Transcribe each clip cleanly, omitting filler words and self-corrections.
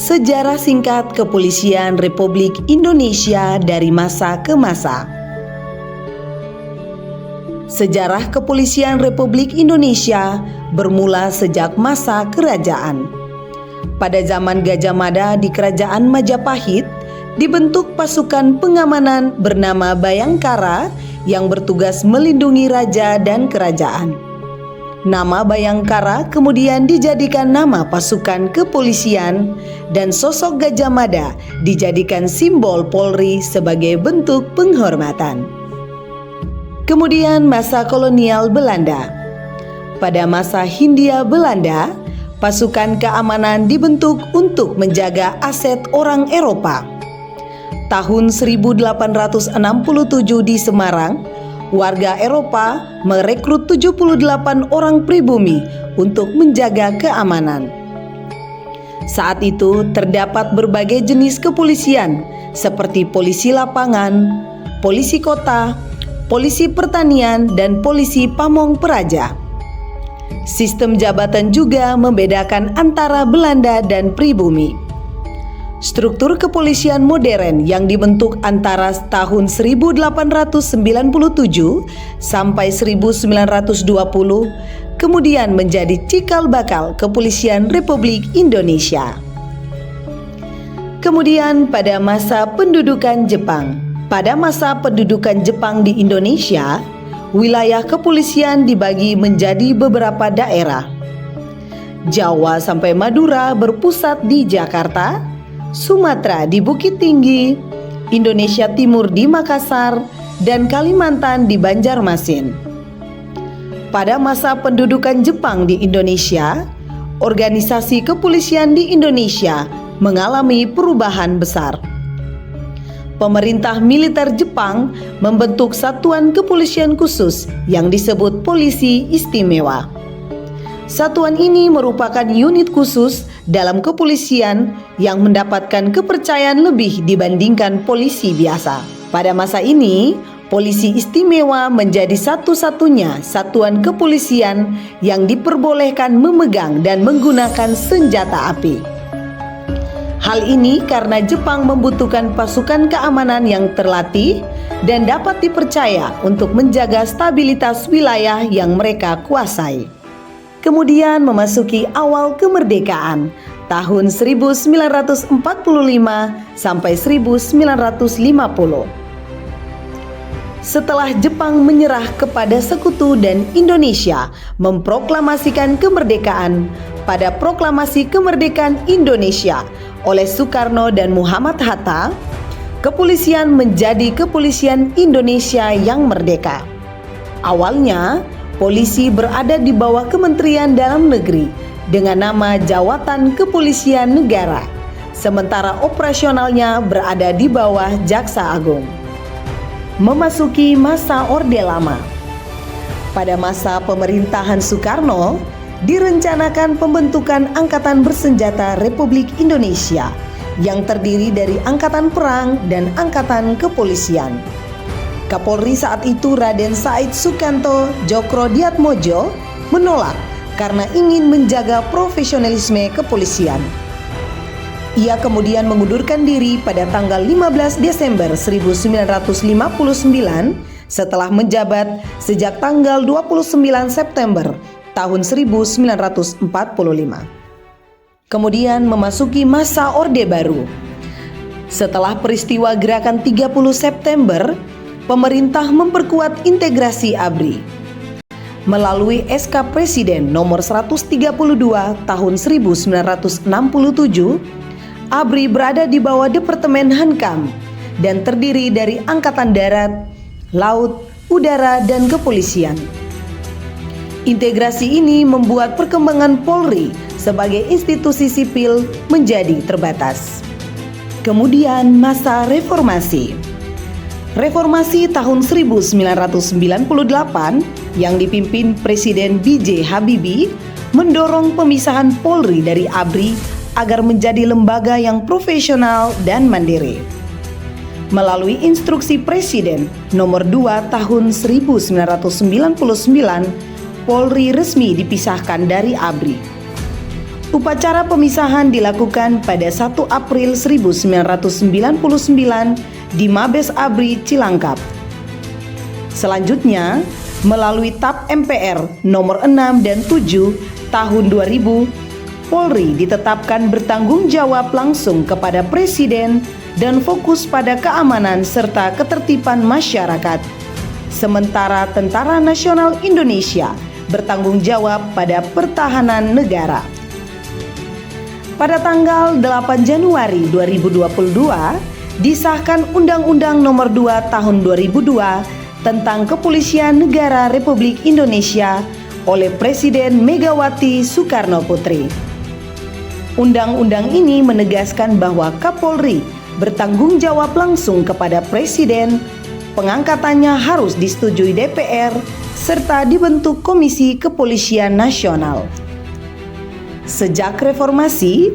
Sejarah singkat Kepolisian Republik Indonesia dari masa ke masa. Sejarah Kepolisian Republik Indonesia bermula sejak masa kerajaan. Pada zaman Gajah Mada di Kerajaan Majapahit, dibentuk pasukan pengamanan bernama Bayangkara yang bertugas melindungi raja dan kerajaan. Nama Bayangkara kemudian dijadikan nama pasukan kepolisian dan sosok Gajah Mada dijadikan simbol Polri sebagai bentuk penghormatan. Kemudian masa kolonial Belanda. Pada masa Hindia Belanda, pasukan keamanan dibentuk untuk menjaga aset orang Eropa. Tahun 1867 di Semarang, warga Eropa merekrut 78 orang pribumi untuk menjaga keamanan. Saat itu terdapat berbagai jenis kepolisian seperti polisi lapangan, polisi kota, polisi pertanian, dan polisi pamong peraja. Sistem jabatan juga membedakan antara Belanda dan pribumi. Struktur kepolisian modern yang dibentuk antara tahun 1897 sampai 1920 kemudian menjadi cikal bakal Kepolisian Republik Indonesia. Kemudian pada masa pendudukan Jepang. Pada masa pendudukan Jepang di Indonesia, wilayah kepolisian dibagi menjadi beberapa daerah. Jawa sampai Madura berpusat di Jakarta, Sumatera di Bukit Tinggi, Indonesia Timur di Makassar, dan Kalimantan di Banjarmasin. Pada masa pendudukan Jepang di Indonesia, organisasi kepolisian di Indonesia mengalami perubahan besar. Pemerintah militer Jepang membentuk satuan kepolisian khusus yang disebut Polisi Istimewa. Satuan ini merupakan unit khusus dalam kepolisian yang mendapatkan kepercayaan lebih dibandingkan polisi biasa. Pada masa ini, Polisi Istimewa menjadi satu-satunya satuan kepolisian yang diperbolehkan memegang dan menggunakan senjata api. Hal ini karena Jepang membutuhkan pasukan keamanan yang terlatih dan dapat dipercaya untuk menjaga stabilitas wilayah yang mereka kuasai. Kemudian memasuki awal kemerdekaan tahun 1945 sampai 1950. Setelah Jepang menyerah kepada sekutu dan Indonesia memproklamasikan kemerdekaan pada Proklamasi Kemerdekaan Indonesia oleh Soekarno dan Muhammad Hatta, kepolisian menjadi Kepolisian Indonesia yang merdeka. Awalnya, polisi berada di bawah Kementerian Dalam Negeri dengan nama Jawatan Kepolisian Negara, sementara operasionalnya berada di bawah Jaksa Agung. Memasuki masa Orde Lama. Pada masa pemerintahan Soekarno, direncanakan pembentukan Angkatan Bersenjata Republik Indonesia yang terdiri dari Angkatan Perang dan Angkatan Kepolisian. Kapolri saat itu Raden Said Sukanto Djokroediatmodjo menolak karena ingin menjaga profesionalisme kepolisian. Ia kemudian mengundurkan diri pada tanggal 15 Desember 1959 setelah menjabat sejak tanggal 29 September tahun 1945. Kemudian memasuki masa Orde Baru. Setelah peristiwa Gerakan 30 September, pemerintah memperkuat integrasi ABRI. Melalui SK Presiden nomor 132 tahun 1967, ABRI berada di bawah Departemen Hankam dan terdiri dari Angkatan Darat, Laut, Udara, dan Kepolisian. Integrasi ini membuat perkembangan Polri sebagai institusi sipil menjadi terbatas. Kemudian masa reformasi. Reformasi tahun 1998 yang dipimpin Presiden B.J. Habibie mendorong pemisahan Polri dari ABRI agar menjadi lembaga yang profesional dan mandiri. Melalui instruksi Presiden nomor 2 tahun 1999, Polri resmi dipisahkan dari ABRI. Upacara pemisahan dilakukan pada 1 April 1999 di Mabes ABRI Cilangkap. Selanjutnya, melalui TAP MPR nomor 6 dan 7 tahun 2000, Polri ditetapkan bertanggung jawab langsung kepada Presiden dan fokus pada keamanan serta ketertiban masyarakat. Sementara Tentara Nasional Indonesia bertanggung jawab pada pertahanan negara. Pada tanggal 8 Januari 2022, disahkan Undang-Undang Nomor 2 Tahun 2002 tentang Kepolisian Negara Republik Indonesia oleh Presiden Megawati Soekarno Putri. Undang-undang ini menegaskan bahwa Kapolri bertanggung jawab langsung kepada Presiden, pengangkatannya harus disetujui DPR, serta dibentuk Komisi Kepolisian Nasional. Sejak reformasi,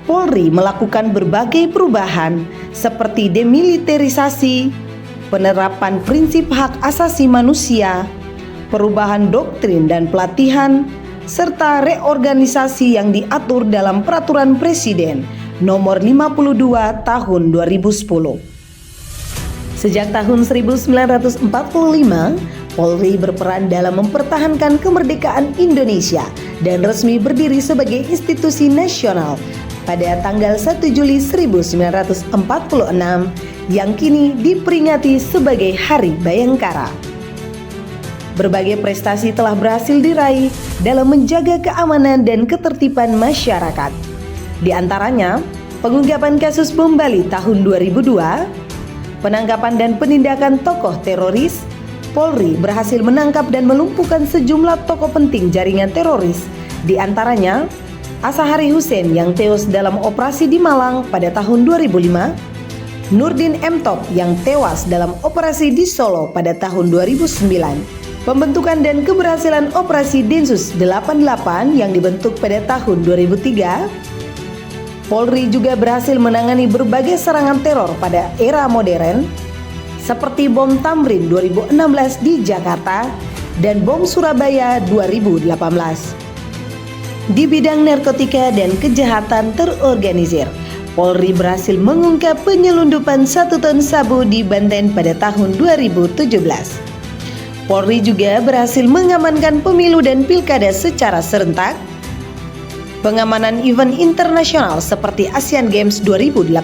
Polri melakukan berbagai perubahan seperti demilitarisasi, penerapan prinsip hak asasi manusia, perubahan doktrin dan pelatihan, serta reorganisasi yang diatur dalam Peraturan Presiden Nomor 52 Tahun 2010. Sejak tahun 1945, Polri berperan dalam mempertahankan kemerdekaan Indonesia dan resmi berdiri sebagai institusi nasional pada tanggal 1 Juli 1946 yang kini diperingati sebagai Hari Bayangkara. Berbagai prestasi telah berhasil diraih dalam menjaga keamanan dan ketertiban masyarakat. Di antaranya, pengungkapan kasus bom Bali tahun 2002, penangkapan dan penindakan tokoh teroris. Polri berhasil menangkap dan melumpuhkan sejumlah tokoh penting jaringan teroris, di antaranya Asahari Hussein yang tewas dalam operasi di Malang pada tahun 2005, Nurdin M. Top yang tewas dalam operasi di Solo pada tahun 2009, pembentukan dan keberhasilan operasi Densus 88 yang dibentuk pada tahun 2003. Polri juga berhasil menangani berbagai serangan teror pada era modern, seperti bom Tamrin 2016 di Jakarta dan bom Surabaya 2018. Di bidang narkotika dan kejahatan terorganisir, Polri berhasil mengungkap penyelundupan 1 ton sabu di Banten pada tahun 2017. Polri juga berhasil mengamankan pemilu dan pilkada secara serentak, pengamanan event internasional seperti Asian Games 2018,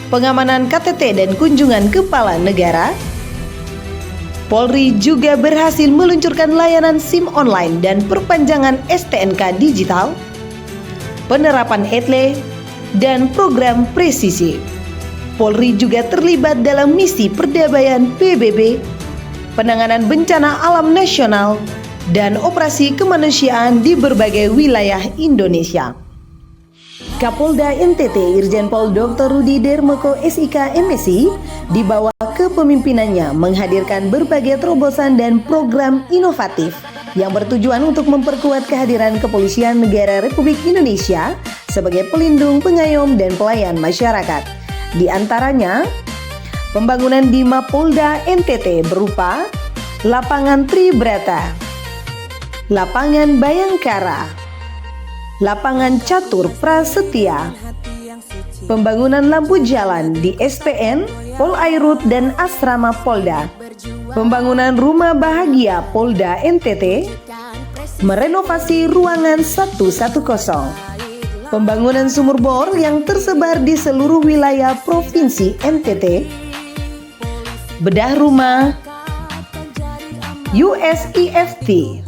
pengamanan KTT dan kunjungan kepala negara. Polri juga berhasil meluncurkan layanan SIM online dan perpanjangan STNK digital, penerapan ETLE, dan program presisi. Polri juga terlibat dalam misi perdamaian PBB, penanganan bencana alam nasional, dan operasi kemanusiaan di berbagai wilayah Indonesia. Kapolda NTT Irjen Pol Dr. Rudi Dermoko SIK MSI di bawah kepemimpinannya menghadirkan berbagai terobosan dan program inovatif yang bertujuan untuk memperkuat kehadiran Kepolisian Negara Republik Indonesia sebagai pelindung, pengayom, dan pelayan masyarakat. Di antaranya, pembangunan di Mapolda NTT berupa Lapangan Tribrata, Lapangan Bayangkara, Lapangan Catur Prasetya, pembangunan lampu jalan di SPN, Polairut, dan Asrama Polda, pembangunan rumah bahagia Polda NTT, merenovasi ruangan 110, pembangunan sumur bor yang tersebar di seluruh wilayah Provinsi NTT, bedah rumah, USIFT.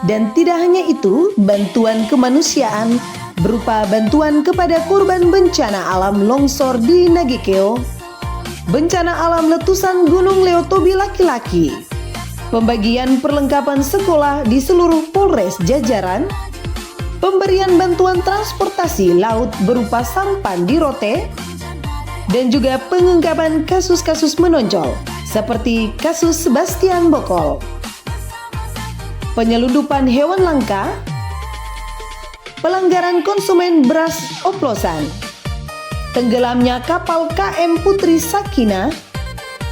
Dan tidak hanya itu, bantuan kemanusiaan berupa bantuan kepada korban bencana alam longsor di Nagekeo, bencana alam letusan Gunung Leotobi laki-laki, pembagian perlengkapan sekolah di seluruh Polres jajaran, pemberian bantuan transportasi laut berupa sampan di Rote, dan juga pengungkapan kasus-kasus menonjol seperti kasus Sebastian Bokol, penyelundupan hewan langka, pelanggaran konsumen beras oplosan, tenggelamnya kapal KM Putri Sakina,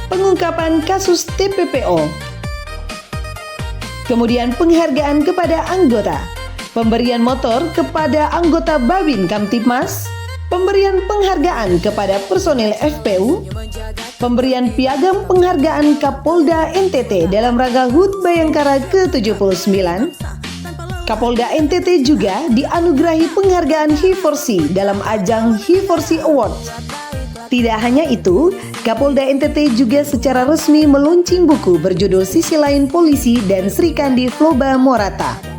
pengungkapan kasus TPPO, kemudian penghargaan kepada anggota, pemberian motor kepada anggota Babin Kamtibmas, pemberian penghargaan kepada personil FPU, pemberian piagam penghargaan Kapolda NTT dalam rangka HUT Bayangkara ke-79. Kapolda NTT juga dianugerahi penghargaan Hi4C dalam ajang Hi4C Awards. Tidak hanya itu, Kapolda NTT juga secara resmi meluncing buku berjudul Sisi Lain Polisi dan Srikandi Floba Morata.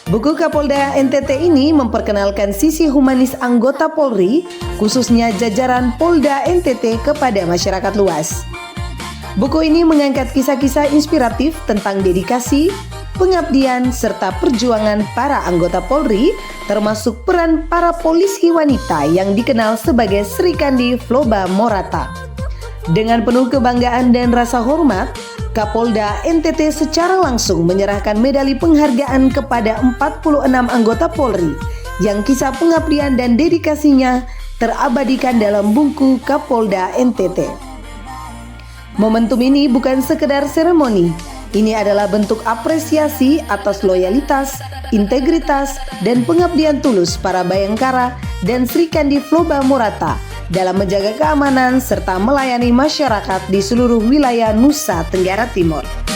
Buku Kapolda NTT ini memperkenalkan sisi humanis anggota Polri, khususnya jajaran Polda NTT kepada masyarakat luas. Buku ini mengangkat kisah-kisah inspiratif tentang dedikasi, pengabdian, serta perjuangan para anggota Polri, termasuk peran para polisi wanita yang dikenal sebagai Srikandi Floba Morata. Dengan penuh kebanggaan dan rasa hormat, Kapolda NTT secara langsung menyerahkan medali penghargaan kepada 46 anggota Polri yang kisah pengabdian dan dedikasinya terabadikan dalam buku Kapolda NTT. Momentum ini bukan sekedar seremoni. Ini adalah bentuk apresiasi atas loyalitas, integritas, dan pengabdian tulus para Bayangkara dan Srikandi Floba Morata dalam menjaga keamanan serta melayani masyarakat di seluruh wilayah Nusa Tenggara Timur.